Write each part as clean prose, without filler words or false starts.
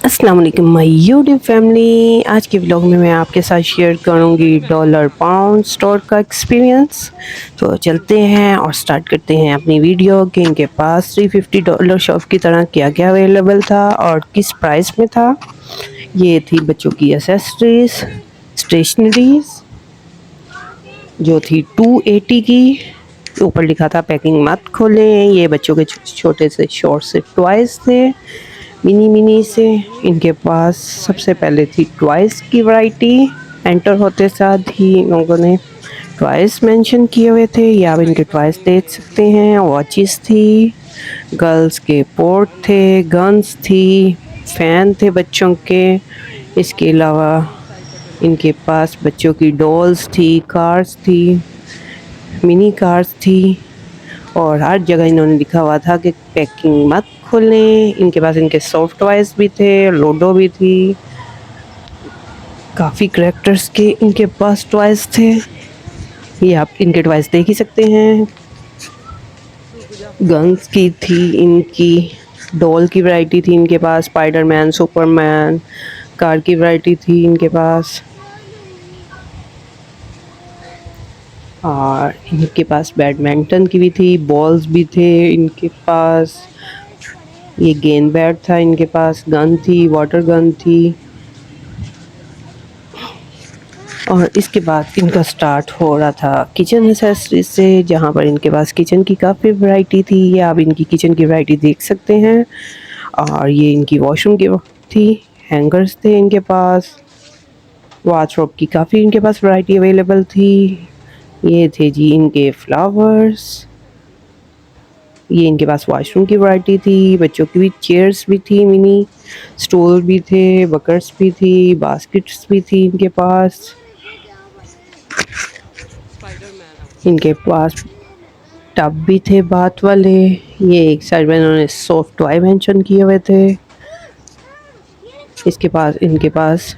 अस्सलाम वालेकुम my YouTube family. आज के व्लॉग में मैं आपके साथ शेयर करूंगी डॉलर पाउंड स्टोर का एक्सपीरियंस। तो चलते हैं और स्टार्ट करते हैं अपनी वीडियो कि इनके पास $350 शॉप की तरह क्या क्या अवेलेबल था और किस प्राइस में था। ये थी बच्चों की एसेसरीज, स्टेशनरीज जो थी 280 की। ऊपर लिखा था पैकिंग मत खोलें। ये बच्चों के छोटे से शॉर्ट से टॉयज थे, मिनी मिनी से। इनके पास सबसे पहले थी टॉयज की वैरायटी। एंटर होते साथ ही इन लोगों ने टॉयज मेंशन किए हुए थे, ये आप इनके टॉयज देख सकते हैं। वॉचेस थी, गर्ल्स के पोर्ट थे, गन्स थी, फैन थे बच्चों के। इसके अलावा इनके पास बच्चों की डॉल्स थी, कार्स थी, मिनी कार्स थी। और हर जगह इन्होंने लिखा हुआ था कि पैकिंग मत खोलें। इनके पास इनके सॉफ्ट टॉयज भी थे, लूडो भी थी, काफ़ी करेक्टर्स के इनके पास टॉयज थे। ये आप इनके टॉयज देख ही सकते हैं। गन्स की थी, इनकी डॉल की वैरायटी थी इनके पास, स्पाइडरमैन, सुपरमैन। कार की वैरायटी थी इनके पास। और इनके पास बैडमिंटन की भी थी, बॉल्स भी थे इनके पास। ये गेंद बैट था इनके पास, गन थी, वाटर गन थी। और इसके बाद इनका स्टार्ट हो रहा था किचन एसेसरीज से, जहाँ पर इनके पास किचन की काफ़ी वैरायटी थी। ये आप इनकी किचन की वैरायटी देख सकते हैं। और ये इनकी वॉशरूम की थी, हैंगर्स थे इनके पास। वार्डरोब की काफ़ी इनके पास वैरायटी अवेलेबल थी। ये थे जी इनके फ्लावर्स। ये इनके पास वॉशरूम की वैरायटी थी। बच्चों की भी चेयर्स भी थी, मिनी स्टूल भी थे, बकेट्स भी थी, बास्केट्स भी थी इनके पास। इनके पास टब भी थे बाथ वाले। ये एक साइड में इन्होंने सॉफ्ट टॉय मेंशन किए हुए थे। इसके पास इनके पास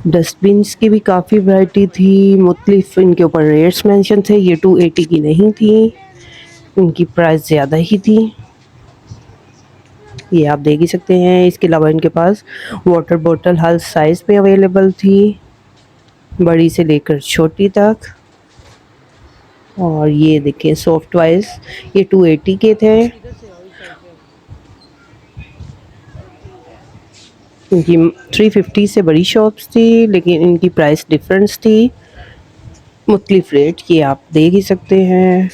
डस्टबिन्स की भी काफ़ी वैरायटी थी। मुख्तलिफ इनके ऊपर रेट्स मेंशन थे। ये 280 की नहीं थी, इनकी प्राइस ज़्यादा ही थी। ये आप देख ही सकते हैं। इसके अलावा इनके पास वाटर बोतल हर साइज़ में अवेलेबल थी, बड़ी से लेकर छोटी तक। और ये देखें सॉफ्ट टॉयज, ये 280 के थे। इनकी 350 से बड़ी शॉप्स थी, लेकिन इनकी प्राइस डिफरेंस थी, मुख्तलिफ रेट ये आप देख ही सकते हैं।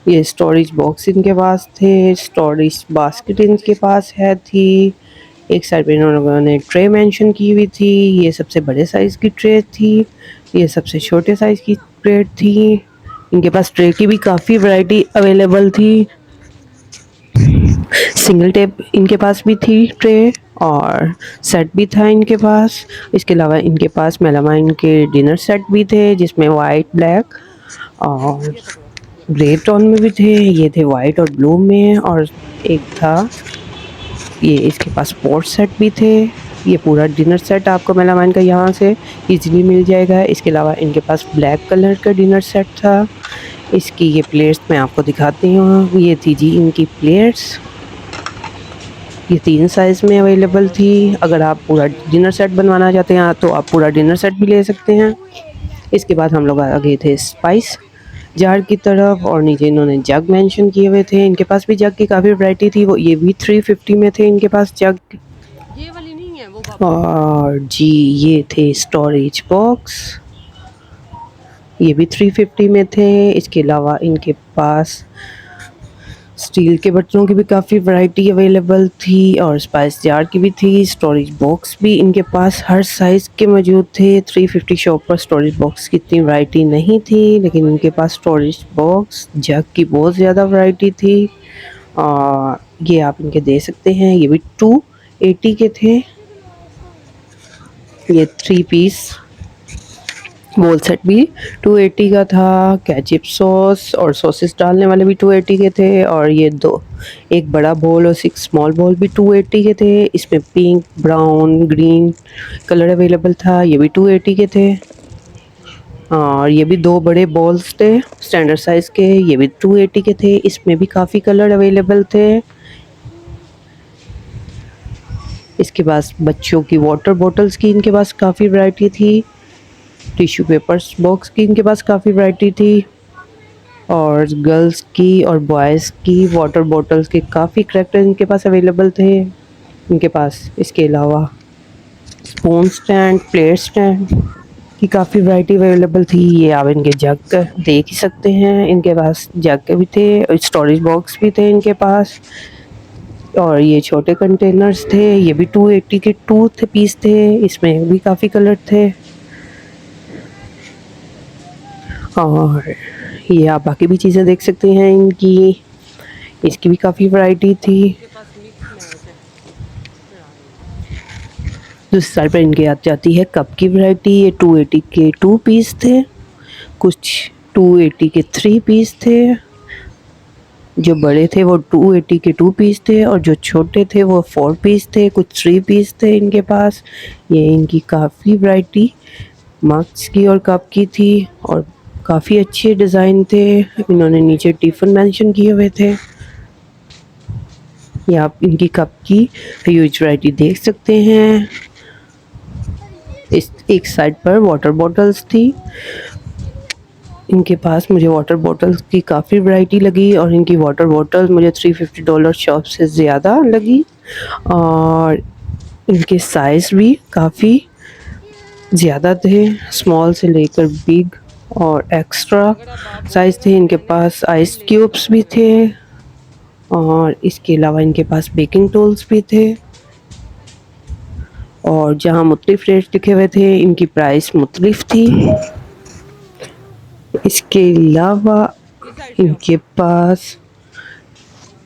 ये स्टोरेज बॉक्स इनके पास थे, स्टोरेज बास्केट इनके पास है थी। एक साइड पे इन्होंने ट्रे मेंशन की हुई थी। ये सबसे बड़े साइज़ की ट्रे थी, ये सबसे छोटे साइज़ की ट्रे थी। इनके पास ट्रे की भी काफ़ी वैरायटी अवेलेबल थी। सिंगल टेप इनके पास भी थी ट्रे, और सेट भी था इनके पास। इसके अलावा इनके पास मेलामाइन के डिनर सेट भी थे, जिसमें वाइट, ब्लैक और ग्रे टोन में भी थे। ये थे वाइट और ब्लू में। और एक था ये, इसके पास पोर्ट सेट भी थे। ये पूरा डिनर सेट आपको मेलामाइन का यहाँ से इजीली मिल जाएगा। इसके अलावा इनके पास ब्लैक कलर का डिनर सेट था। इसकी ये प्लेट्स मैं आपको दिखाती हूँ। ये थी जी इनकी प्लेट्स, ये 3 साइज़ में अवेलेबल थी। अगर आप पूरा डिनर सेट बनवाना चाहते हैं तो आप पूरा डिनर सेट भी ले सकते हैं। इसके बाद हम लोग आ गए थे स्पाइस जार की तरफ, और नीचे इन्होंने जग मेंशन किए हुए थे। इनके पास भी जग की काफ़ी वैरायटी थी। वो ये भी 350 में थे इनके पास जग। ये वाली नहीं है वो। और जी ये थे स्टोरेज बॉक्स, ये भी 350 में थे। इसके अलावा इनके पास स्टील के बर्तनों की भी काफ़ी वैरायटी अवेलेबल थी, और स्पाइस जार की भी थी। स्टोरेज बॉक्स भी इनके पास हर साइज़ के मौजूद थे। 350 शॉप पर स्टोरेज बॉक्स की इतनी वैरायटी नहीं थी, लेकिन इनके पास स्टोरेज बॉक्स जग की बहुत ज़्यादा वैरायटी थी। और ये आप इनके दे सकते हैं, ये भी 280 के थे। ये 3 पीस बोल सेट भी 280 का था। केचप सॉस और सॉसेस डालने वाले भी 280 के थे। और ये दो, एक बड़ा बोल और 6 स्मॉल बोल भी 280 के थे। इसमें pink, brown, green colour available था, ये भी 280 के थे। और ये भी 2 बड़े बॉल्स थे स्टैंडर्ड साइज़ के, ये भी 280 के थे। इसमें भी काफ़ी कलर अवेलेबल थे। इसके पास बच्चों की वाटर बॉटल्स की इनके पास काफ़ी वैरायटी थी। टिश्यू पेपर्स बॉक्स की इनके पास काफ़ी वैरायटी थी। और गर्ल्स की और बॉयज़ की वाटर बॉटल्स के काफ़ी करैक्टर इनके पास अवेलेबल थे इनके पास। इसके अलावा स्पून स्टैंड, प्लेट स्टैंड की काफ़ी वैरायटी अवेलेबल थी। ये आप इनके जग देख ही सकते हैं, इनके पास जग भी थे और स्टोरेज बॉक्स भी थे इनके पास। और ये छोटे कंटेनर्स थे, ये भी 280 के 2 थे पीस थे, इसमें भी काफ़ी कलर थे। और ये आप बाकी भी चीज़ें देख सकते हैं इनकी, इसकी भी काफ़ी वैरायटी थी। दूसरी साइड पर इनके आ जाती है कप की वैरायटी। ये 280 के 2 पीस थे, कुछ 280 के 3 पीस थे। जो बड़े थे वो 280 के 2 पीस थे और जो छोटे थे वो 4 पीस थे, कुछ 3 पीस थे इनके पास। ये इनकी काफ़ी वैरायटी मग्स की और कप की थी और काफ़ी अच्छे डिज़ाइन थे। इन्होंने नीचे टिफ़िन मेंशन किए हुए थे। ये आप इनकी कप की ह्यूज वैरायटी देख सकते हैं। इस एक साइड पर वाटर बॉटल्स थी इनके पास। मुझे वाटर बॉटल्स की काफ़ी वैरायटी लगी और इनकी वाटर बॉटल मुझे $350 शॉप से ज़्यादा लगी। और इनके साइज़ भी काफ़ी ज़्यादा थे, स्मॉल से लेकर बिग और एक्स्ट्रा साइज़ थे इनके पास। आइस क्यूब्स भी थे और इसके अलावा इनके पास बेकिंग टूल्स भी थे। और जहाँ मुख्तलिफ रेट लिखे हुए थे इनकी प्राइस मुख्तलिफ थी। इसके अलावा इनके पास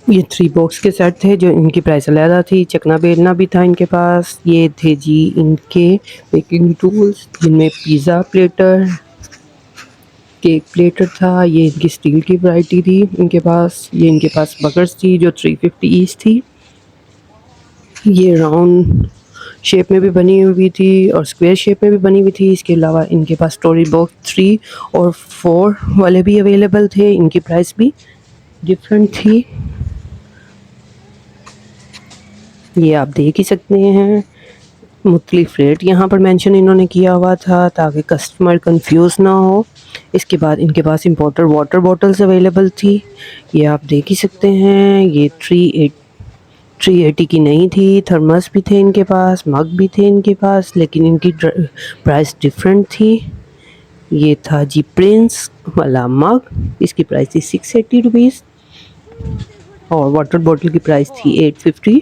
ये 3 बॉक्स के सेट थे जो इनकी प्राइस अलग थी। चकना बेलना भी था इनके पास। ये थे जी इनके बेकिंग टूल्स जिनमें पिज़्ज़ा प्लेटर, केक प्लेटर था। ये इनकी स्टील की वैरायटी थी इनके पास। ये इनके पास बकर्स थी जो 350 ईच थी। ये राउंड शेप में भी बनी हुई थी और स्क्वायर शेप में भी बनी हुई थी। इसके अलावा इनके पास स्टोरी बॉक्स 3 और 4 वाले भी अवेलेबल थे। इनकी प्राइस भी डिफरेंट थी। ये आप देख ही सकते हैं, मुख्तलिफ रेट यहाँ पर मेंशन इन्होंने किया हुआ था ताकि कस्टमर कंफ्यूज ना हो। इसके बाद इनके पास इम्पोर्टेड वाटर बॉटल्स अवेलेबल थी। ये आप देख ही सकते हैं। ये 380 की नहीं थी। थर्मस भी थे इनके पास, मग भी थे इनके पास, लेकिन इनकी प्राइस डिफरेंट थी। ये था जी प्रिंस वाला मग, इसकी प्राइस थी 680 रुपीज़ और वाटर बॉटल की प्राइस थी 850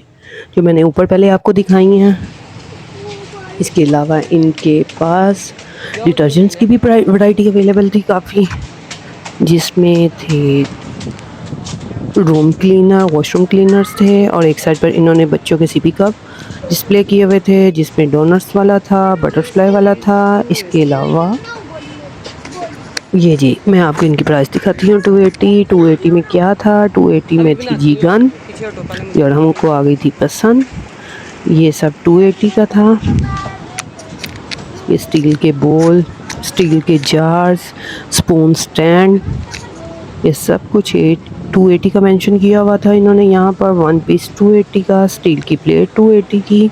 जो मैंने ऊपर पहले आपको दिखाई हैं। इसके अलावा इनके पास डिटर्जेंट्स की भी वैरायटी अवेलेबल थी काफ़ी, जिसमें थे रूम क्लीनर, वॉशरूम क्लीनर्स थे और एक साइड पर इन्होंने बच्चों के सिपी कप डिस्प्ले किए हुए थे जिसमें डोनट्स वाला था, बटरफ्लाई वाला था। इसके अलावा ये जी मैं आपको इनकी प्राइस दिखाती हूँ। 280 में क्या था, 280 में थी जी गन जो हमको आ गई थी पसंद। ये सब 280 का था। ये स्टील के बोल, स्टील के जार्स, स्पून स्टैंड, ये सब कुछ 280 का मेंशन किया हुआ था इन्होंने यहाँ पर। 1 पीस 280 का, स्टील की प्लेट 280 की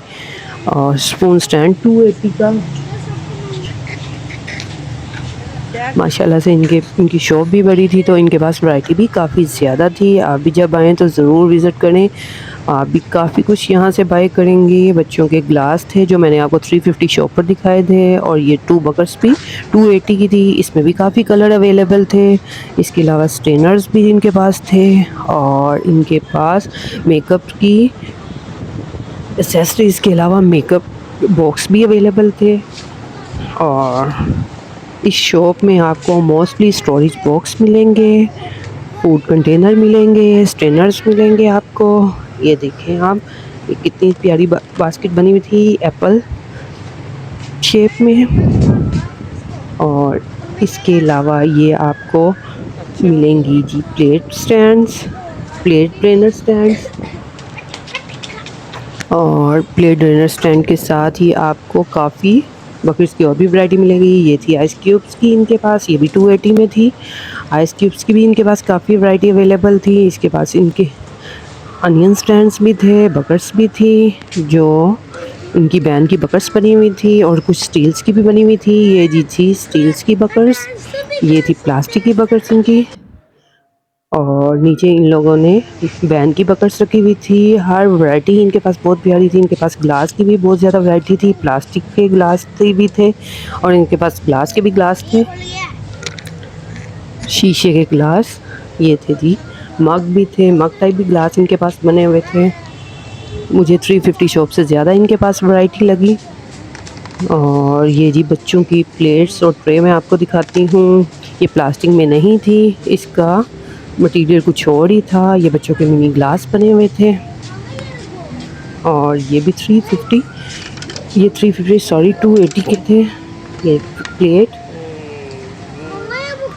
और स्पून स्टैंड 280 का। माशाल्लाह से इनकी शॉप भी बड़ी थी तो इनके पास वैरायटी भी काफ़ी ज़्यादा थी। आप भी जब आएँ तो ज़रूर विज़िट करें, आप भी काफ़ी कुछ यहाँ से बाय करेंगे। बच्चों के ग्लास थे जो मैंने आपको 350 शॉप पर दिखाए थे और ये 2 बकर्स भी 280 की थी। इसमें भी काफ़ी कलर अवेलेबल थे। इसके अलावा स्ट्रेनर्स भी इनके पास थे और इनके पास मेकअप की एसेसरीज़ के अलावा मेकअप बॉक्स भी अवेलेबल थे। और इस शॉप में आपको मोस्टली स्टोरेज बॉक्स मिलेंगे, फूड कंटेनर मिलेंगे, स्ट्रेनर्स मिलेंगे आपको। ये देखें आप, ये कितनी प्यारी बास्केट बनी हुई थी एप्पल शेप में। और इसके अलावा ये आपको मिलेंगी जी plate stands, plate drainer stands और प्लेट ड्रेनर स्टैंड के साथ ही आपको काफ़ी बकेट्स की और भी वैरायटी मिलेगी। ये थी आइस क्यूब्स की इनके पास, ये भी 280 में थी। आइस क्यूब्स की भी इनके पास काफ़ी वैरायटी अवेलेबल थी। इसके पास इनके अनियन स्टैंड्स भी थे, बकेट्स भी थी जो इनकी बैन की बकेट्स बनी हुई थी और कुछ स्टील्स की भी बनी हुई थी। ये जी थी स्टील्स की बकेट्स, ये थी प्लास्टिक की बकेट्स इनकी। और नीचे इन लोगों ने बैन की बकेट्स रखी हुई थी। हर वैरायटी इनके पास बहुत प्यारी थी। इनके पास ग्लास की भी बहुत ज़्यादा वैरायटी थी, प्लास्टिक के ग्लास भी थे और इनके पास ग्लास के भी ग्लास थे, शीशे के ग्लास ये थे जी। मग भी थे, मग टाइप भी ग्लास इनके पास बने हुए थे। मुझे 350 शॉप से ज़्यादा इनके पास वैरायटी लगी। और ये जी बच्चों की प्लेट्स और ट्रे मैं आपको दिखाती हूँ। ये प्लास्टिक में नहीं थी, इसका मटेरियल कुछ और ही था। ये बच्चों के मिनी ग्लास बने हुए थे और ये भी 350, ये 350 सॉरी 280 के थे। ये प्लेट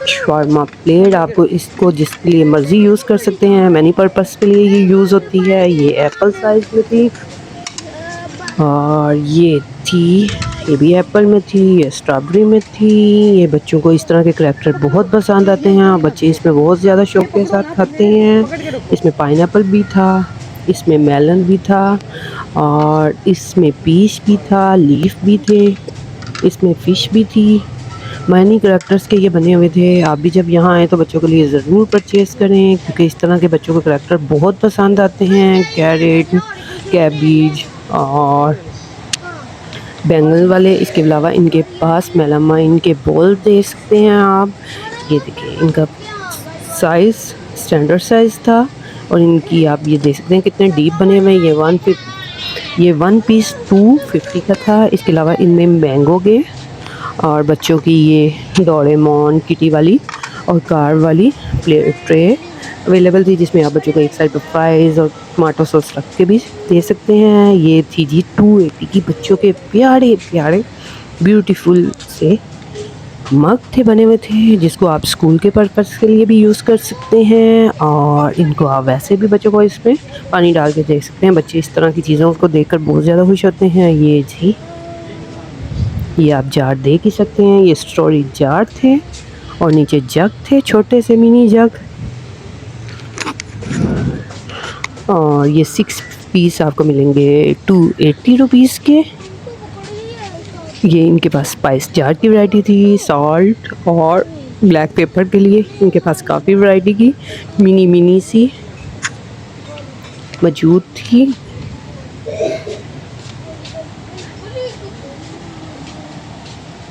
शॉर्मा प्लेट, आपको इसको जिसके लिए मर्ज़ी यूज़ कर सकते हैं, मैनी पर्पस के लिए ये यूज़ होती है। ये एप्पल साइज़ में थी और ये थी, ये भी एप्पल में थी, ये स्ट्रॉबेरी में थी। ये बच्चों को इस तरह के करैक्टर बहुत पसंद आते हैं, बच्चे इसमें बहुत ज़्यादा शौक के साथ खाते हैं। इसमें पाइनएप्पल भी था, इसमें मेलन भी था और इसमें पीच भी था, लीफ भी थे, इसमें फ़िश भी थी। मैनी करैक्टर्स के ये बने हुए थे। आप भी जब यहाँ आएँ तो बच्चों के लिए ज़रूर परचेज़ करें क्योंकि इस तरह के बच्चों को करैक्टर बहुत पसंद आते हैं। कैरेट, कैबेज और बैंगन वाले। इसके अलावा इनके पास मेलामाइन के बॉल दे सकते हैं आप। ये देखिए इनका साइज़ स्टैंडर्ड साइज़ था और इनकी आप ये देख सकते हैं कितने डीप बने हुए हैं। ये वन पीस 250 का था। इसके अलावा इनमें मैंगो के और बच्चों की ये डोरेमोन किटी वाली और कार वाली ट्रे अवेलेबल थी जिसमें आप बच्चों को एक साइड पर फ्राइज़ और टमाटो सॉस रख के भी दे सकते हैं। ये थी जी 280 की बच्चों के प्यारे प्यारे ब्यूटीफुल से मग थे बने हुए थे जिसको आप स्कूल के पर्पज़ के लिए भी यूज़ कर सकते हैं और इनको आप वैसे भी बच्चों को इसमें पानी डाल के दे सकते हैं। बच्चे इस तरह की चीज़ों को देखकर बहुत ज़्यादा खुश होते हैं। ये जी ये आप जार देख ही सकते हैं, ये स्टोरी जार थे और नीचे जग थे, छोटे से मिनी जग। और ये 6 पीस आपको मिलेंगे 280 रुपीज़ के। ये इनके पास स्पाइस जार की वैरायटी थी, सॉल्ट और ब्लैक पेपर के लिए इनके पास काफ़ी वैरायटी की मिनी सी मौजूद थी।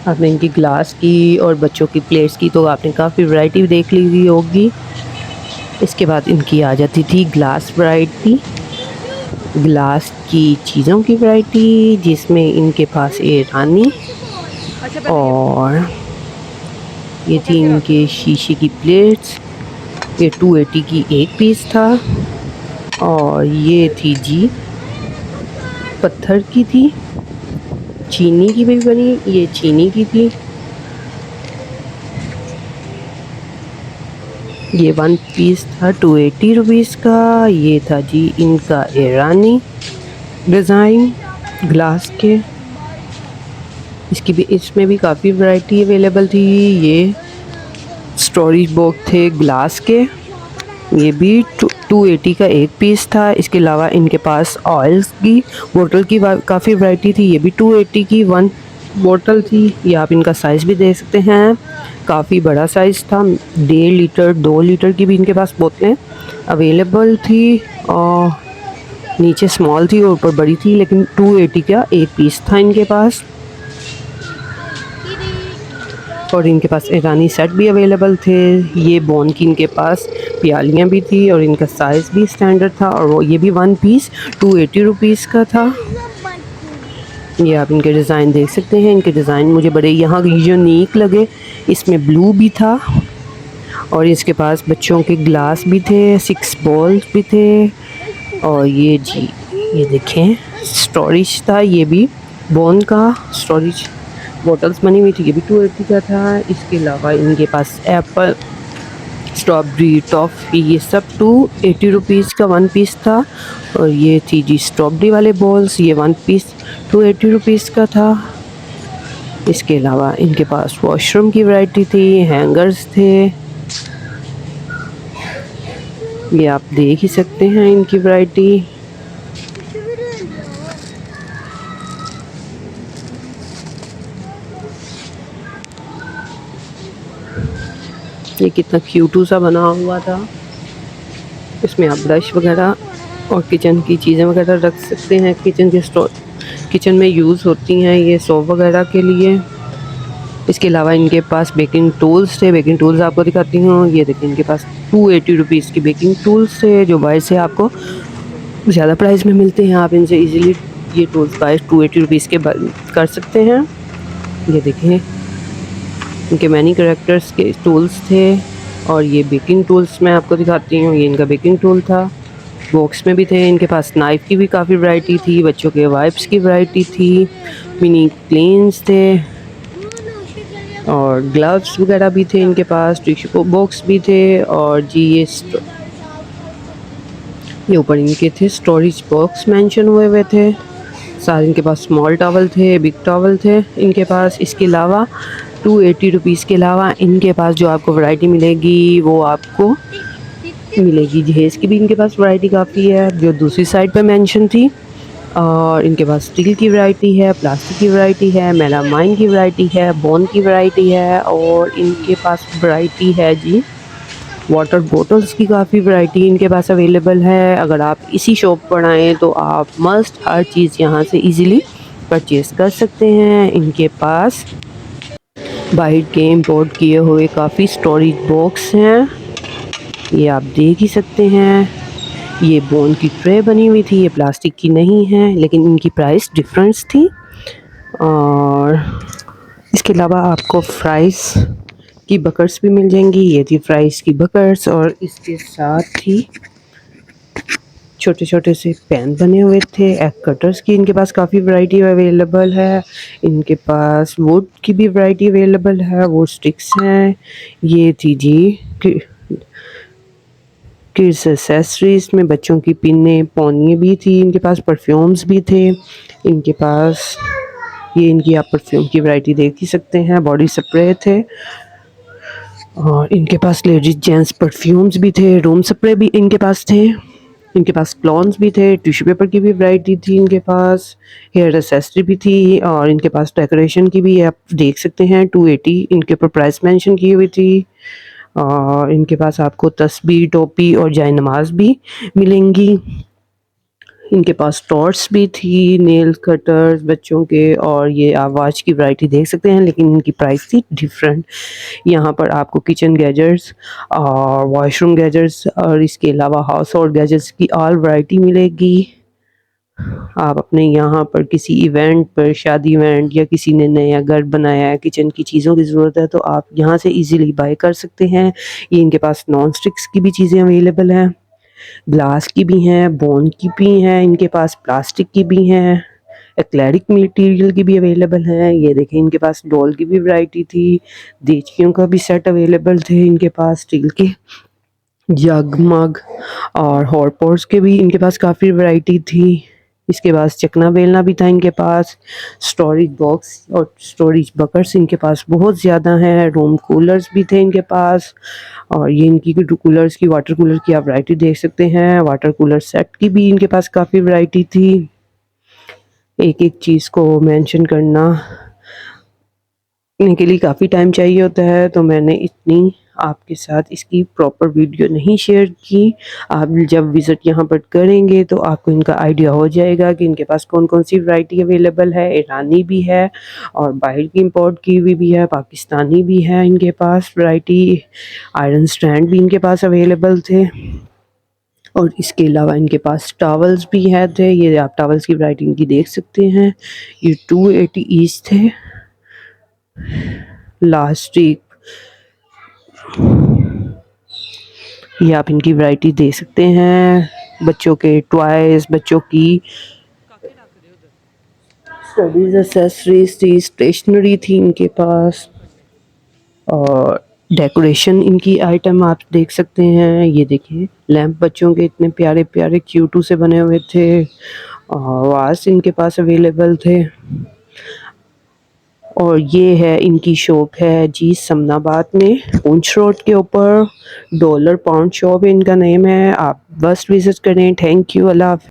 आपने इनकी ग्लास की और बच्चों की प्लेट्स की तो आपने काफ़ी वैरायटी देख ली हुई होगी। इसके बाद इनकी आ जाती थी ग्लास वैरायटी, ग्लास की चीज़ों की वैरायटी जिसमें इनके पास ईरानी और ये थी इनके शीशे की प्लेट्स। ये 280 की एक पीस था और ये थी जी पत्थर की थी, चीनी की भी बनी, ये चीनी की थी। ये 1 पीस था 280 रुपीज़ का। ये था जी इनका ईरानी डिज़ाइन ग्लास के, इसमें भी काफ़ी वैरायटी अवेलेबल थी। ये स्टोरेज बॉक्स थे ग्लास के, ये भी 280 का एक पीस था। इसके अलावा इनके पास ऑयल्स की बोतल की काफ़ी वैरायटी थी, ये भी 280 की 1 बोतल थी। ये आप इनका साइज़ भी देख सकते हैं, काफ़ी बड़ा साइज़ था, 1.5 लीटर 2 लीटर की भी इनके पास बोतलें अवेलेबल थी और नीचे स्मॉल थी और ऊपर बड़ी थी, लेकिन 280 का एक पीस था इनके पास। और इनके पास ईरानी सेट भी अवेलेबल थे। ये बोन की इनके पास प्यालियाँ भी थी और इनका साइज़ भी स्टैंडर्ड था और वो ये भी 1 पीस 280 रुपीज़ का था। ये आप इनके डिज़ाइन देख सकते हैं, इनके डिज़ाइन मुझे बड़े यहाँ यूनिक लगे। इसमें ब्लू भी था और इसके पास बच्चों के ग्लास भी थे, 6 बॉल्स भी थे और ये जी ये देखें स्टोरेज था, ये भी बोन का स्टोरेज बॉटल्स बनी हुई थी, ये भी 280 का था। इसके अलावा इनके पास एप्पल, स्ट्रॉबेरी, टॉफ़ी ये सब 280 रुपीज़ का 1 पीस था और ये थी जी स्ट्रॉबेरी वाले बॉल्स, ये 1 पीस 280 रुपीज़ का था। इसके अलावा इनके पास वॉशरूम की वैरायटी थी, हैंगर्स थे ये आप देख ही सकते हैं इनकी वैरायटी। ये कितना क्यूटू सा बना हुआ था। इसमें आप ब्रश वगैरह और किचन की चीज़ें वगैरह रख सकते हैं। किचन में यूज़ होती हैं ये सोप वगैरह के लिए। इसके अलावा इनके पास बेकिंग टूल्स थे। बेकिंग टूल्स आपको दिखाती हूँ। ये देखिए इनके पास 280 रुपीज़ की बेकिंग टूल्स थे, जो बाहर से आपको ज़्यादा प्राइस में मिलते हैं। आप इनसे इजीली ये टूल्स बाय 280 रुपीज़ के कर सकते हैं। ये देखिए इनके मैनी करेक्टर्स के टूल्स थे। और ये बेकिंग टूल्स मैं आपको दिखाती हूँ। ये इनका बेकिंग टूल था। बॉक्स में भी थे। इनके पास नाइफ़ की भी काफ़ी वैरायटी थी। बच्चों के वाइप्स की वैरायटी थी। मिनी क्लेन्स थे और ग्लव्स वगैरह भी थे इनके पास। टिश्यू बॉक्स भी थे। और जी ये ऊपर इनके थे स्टोरेज बॉक्स मेंशन हुए थे। सारे इनके पास स्मॉल टॉवल थे, बिग टॉवल थे इनके पास। इसके अलावा 280 रुपीज़ के अलावा इनके पास जो आपको वैरायटी मिलेगी वो आपको मिलेगी जहेज़ की भी इनके पास वैरायटी काफ़ी है, जो दूसरी साइड पे मेंशन थी। और इनके पास स्टील की वैरायटी है, प्लास्टिक की वैरायटी है, मेलामाइन की वैरायटी है, बोन की वैरायटी है। और इनके पास वैरायटी है जी वाटर बॉटल्स की काफ़ी वैरायटी इनके पास अवेलेबल है। अगर आप इसी शॉप पर आएँ तो आप मस्ट हर चीज़ यहाँ से इजीली परचेज़ कर सकते हैं। इनके पास बाहर के इम्पोर्ट किए हुए काफ़ी स्टोरेज बॉक्स हैं, ये आप देख ही सकते हैं। ये बोन की ट्रे बनी हुई थी, ये प्लास्टिक की नहीं है, लेकिन इनकी प्राइस डिफरेंस थी। और इसके अलावा आपको फ्राइज़ की बकेट्स भी मिल जाएंगी। ये थी फ्राइज़ की बकेट्स। और इसके साथ ही छोटे छोटे से पैन बने हुए थे। एग कटर्स की इनके पास काफ़ी वैरायटी अवेलेबल है। इनके पास वुड की भी वैरायटी अवेलेबल है, वुड स्टिक्स हैं। ये थी जी किड्स एक्सेसरीज में बच्चों की पिने पौनियाँ भी थी इनके पास। परफ्यूम्स भी थे इनके पास। ये इनकी आप परफ्यूम की वैरायटी देख ही सकते हैं। बॉडी स्प्रे थे और इनके पास लेडीज जेंट्स परफ्यूम्स भी थे। रूम स्प्रे भी इनके पास थे। इनके पास क्लॉन्स भी थे। टिश्यू पेपर की भी वैरायटी थी इनके पास। हेयर एक्सेसरी भी थी। और इनके पास डेकोरेशन की भी आप देख सकते हैं। 280 इनके ऊपर प्राइस मेंशन की हुई थी। और इनके पास आपको तस्बीह, टोपी और जाय नमाज भी मिलेंगी। इनके पास टॉर्च भी थी, नेल कटर्स बच्चों के। और ये आप वॉच की वैरायटी देख सकते हैं, लेकिन इनकी प्राइस थी डिफरेंट। यहाँ पर आपको किचन गैजेट्स और वॉशरूम गैजेट्स और इसके अलावा हाउस होल्ड गैजेट्स की ऑल वैरायटी मिलेगी। आप अपने यहाँ पर किसी इवेंट पर, शादी इवेंट या किसी ने नया घर बनाया है, किचन की चीज़ों की ज़रूरत है, तो आप यहाँ से इजीली बाय कर सकते हैं। ये इनके पास नॉन स्टिक्स की भी चीज़ें अवेलेबल हैं, ग्लास की भी हैं, बोन की भी हैं इनके पास, प्लास्टिक की भी हैं, एक्रेलिक मटेरियल की भी अवेलेबल है। ये देखें इनके पास डॉल की भी वैरायटी थी। देचकियों का भी सेट अवेलेबल थे इनके पास। स्टील के जग, मग और हॉट पॉट्स के भी इनके पास काफ़ी वैरायटी थी। इसके पास चकना बेलना भी था इनके पास। स्टोरेज बॉक्स और स्टोरेज बकेट्स इनके पास बहुत ज़्यादा हैं। रूम कूलर्स भी थे इनके पास। और ये इनकी कूलर्स की, वाटर कूलर की आप वैरायटी देख सकते हैं। वाटर कूलर सेट की भी इनके पास काफ़ी वैरायटी थी। एक एक चीज़ को मेंशन करना के लिए काफ़ी टाइम चाहिए होता है, तो मैंने इतनी आपके साथ इसकी प्रॉपर वीडियो नहीं शेयर की। आप जब विज़िट यहाँ पर करेंगे तो आपको इनका आइडिया हो जाएगा कि इनके पास कौन कौन सी वैरायटी अवेलेबल है। ईरानी भी है और बाहर की इंपोर्ट की हुई भी है, पाकिस्तानी भी है इनके पास वैरायटी। आयरन स्टैंड भी इनके पास अवेलेबल थे। और इसके अलावा इनके पास टॉवल्स भी है थे। ये आप टॉवल्स की वैरायटी इनकी देख सकते हैं। ये 280 ईच थे। लास्टिक, ये आप इनकी वैरायटी दे सकते हैं। बच्चों के टॉयज, बच्चों की स्टडीज एक्सेसरीज थी, स्टेशनरी थी इनके पास। और डेकोरेशन इनकी आइटम आप देख सकते हैं। ये देखिए लैंप बच्चों के इतने प्यारे प्यारे क्यूटू से बने हुए थे। और वास इनके पास अवेलेबल थे। और ये है इनकी शॉप है जी समनाबाद में, पुंछ रोड के ऊपर। डॉलर पाउंड शॉप इनका नेम है, आप बस विजिट करें। थैंक यू, अल्लाह हाफ़िज़।